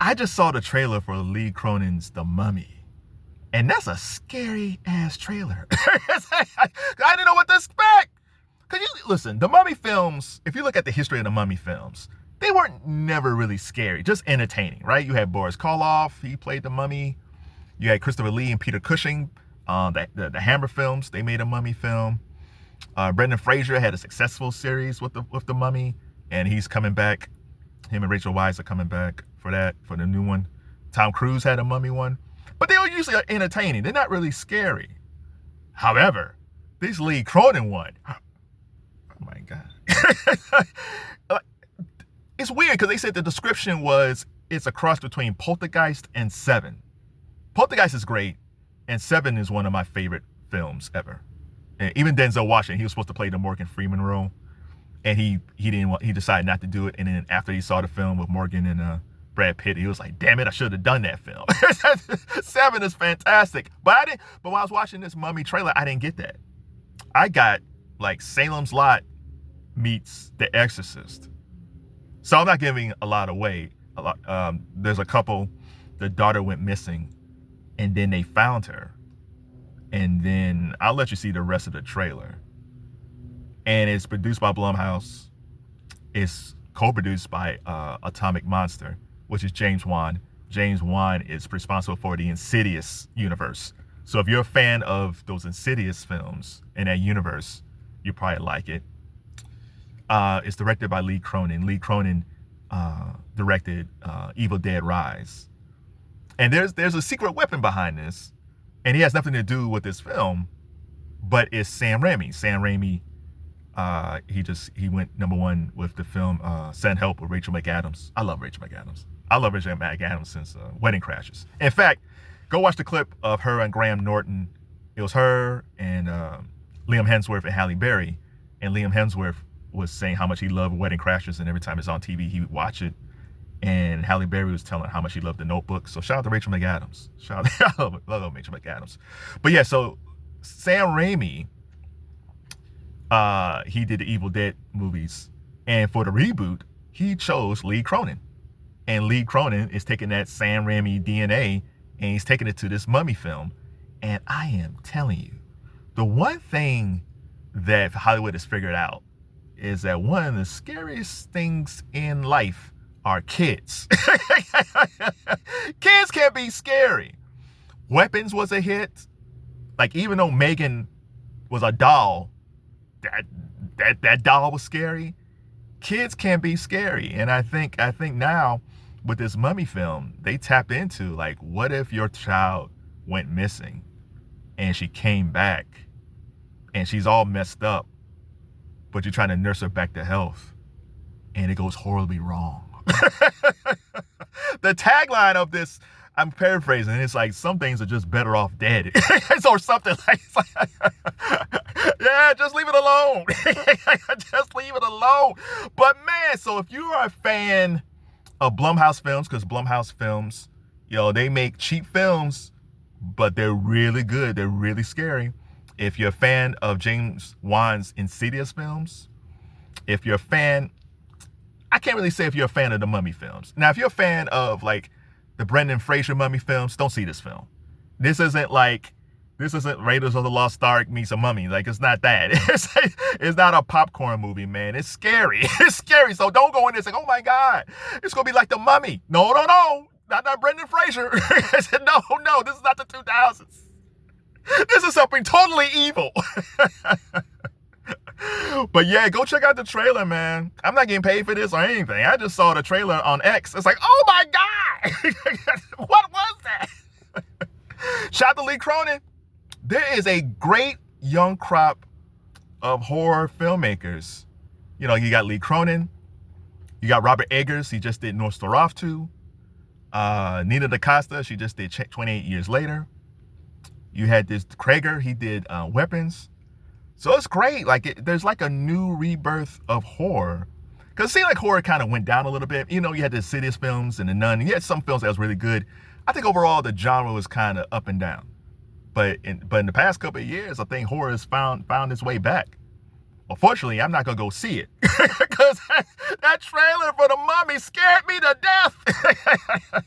I just saw the trailer for Lee Cronin's The Mummy, and that's a scary ass trailer. I didn't know what to expect. Cause listen, the Mummy films, if you look at the history of the Mummy films, they weren't never really scary, just entertaining, right? You had Boris Karloff, he played the Mummy. You had Christopher Lee and Peter Cushing, the Hammer films, they made a Mummy film. Brendan Fraser had a successful series with the Mummy, and he's coming back. Him and Rachel Weisz are coming back for the new one. Tom Cruise had a Mummy one, but they are usually entertaining. They're not really scary. However, this Lee Cronin one, oh my God. It's weird because they said the description was it's a cross between Poltergeist and Seven. Poltergeist is great, and Seven is one of my favorite films ever. And even Denzel Washington, he was supposed to play the Morgan Freeman role, and he decided not to do it. And then after he saw the film with Morgan and Brad Pitt, he was like, "Damn it, I should have done that film." Seven is fantastic, but when I was watching this Mummy trailer, I didn't get that. I got like Salem's Lot meets The Exorcist. So I'm not giving a lot away. There's a couple, the daughter went missing, and then they found her. And then I'll let you see the rest of the trailer. And it's produced by Blumhouse. It's co-produced by Atomic Monster, which is James Wan. James Wan is responsible for the Insidious universe. So if you're a fan of those Insidious films in that universe, you probably like it. It's directed by Lee Cronin. Lee Cronin directed Evil Dead Rise. And there's a secret weapon behind this, and he has nothing to do with this film, but it's Sam Raimi. Sam Raimi, he went #1 with the film Send Help with Rachel McAdams. I love Rachel McAdams. I love Rachel McAdams since Wedding Crashers. In fact, go watch the clip of her and Graham Norton. It was her and Liam Hemsworth and Halle Berry, and Liam Hemsworth was saying how much he loved Wedding Crashers, and every time it's on TV, he would watch it. And Halle Berry was telling how much he loved The Notebook. So shout out to Rachel McAdams. I love Rachel McAdams. But yeah, so Sam Raimi, he did the Evil Dead movies. And for the reboot, he chose Lee Cronin. And Lee Cronin is taking that Sam Raimi DNA and he's taking it to this Mummy film. And I am telling you, the one thing that Hollywood has figured out is that one of the scariest things in life are kids. Kids can be scary. Weapons was a hit. Like, even though Megan was a doll, that doll was scary. Kids can be scary. And I think now with this Mummy film, they tapped into, like, what if your child went missing and she came back and she's all messed up, but you're trying to nurse her back to health and it goes horribly wrong. The tagline of this, I'm paraphrasing, it's like, some things are just better off dead. Or something like, yeah, just leave it alone. Just leave it alone. But man, so if you are a fan of Blumhouse films, because Blumhouse films, they make cheap films, but they're really good. They're really scary. If you're a fan of James Wan's Insidious films, if you're a fan, I can't really say if you're a fan of the Mummy films. Now, if you're a fan of like the Brendan Fraser Mummy films, don't see this film. This isn't Raiders of the Lost Ark meets a Mummy. Like, it's not that. It's not a popcorn movie, man. It's scary. It's scary. So don't go in there and say, oh my God, it's going to be like the Mummy. No. Not Brendan Fraser. I said, no, this is not the 2000s. This is something totally evil. But yeah, go check out the trailer, man. I'm not getting paid for this or anything. I just saw the trailer on X. It's like, oh my God, what was that? Shout out to Lee Cronin. There is a great young crop of horror filmmakers. You got Lee Cronin. You got Robert Eggers. He just did Nosferatu. Nina DaCosta. She just did 28 Years Later. You had this Krager. He did Weapons. So it's great. Like, there's like a new rebirth of horror. Because it seemed like horror kind of went down a little bit. You had the Insidious films and The Nun. You had some films that was really good. I think overall the genre was kind of up and down. But in the past couple of years, I think horror has found its way back. Unfortunately, I'm not going to go see it because that trailer for The Mummy scared me to death.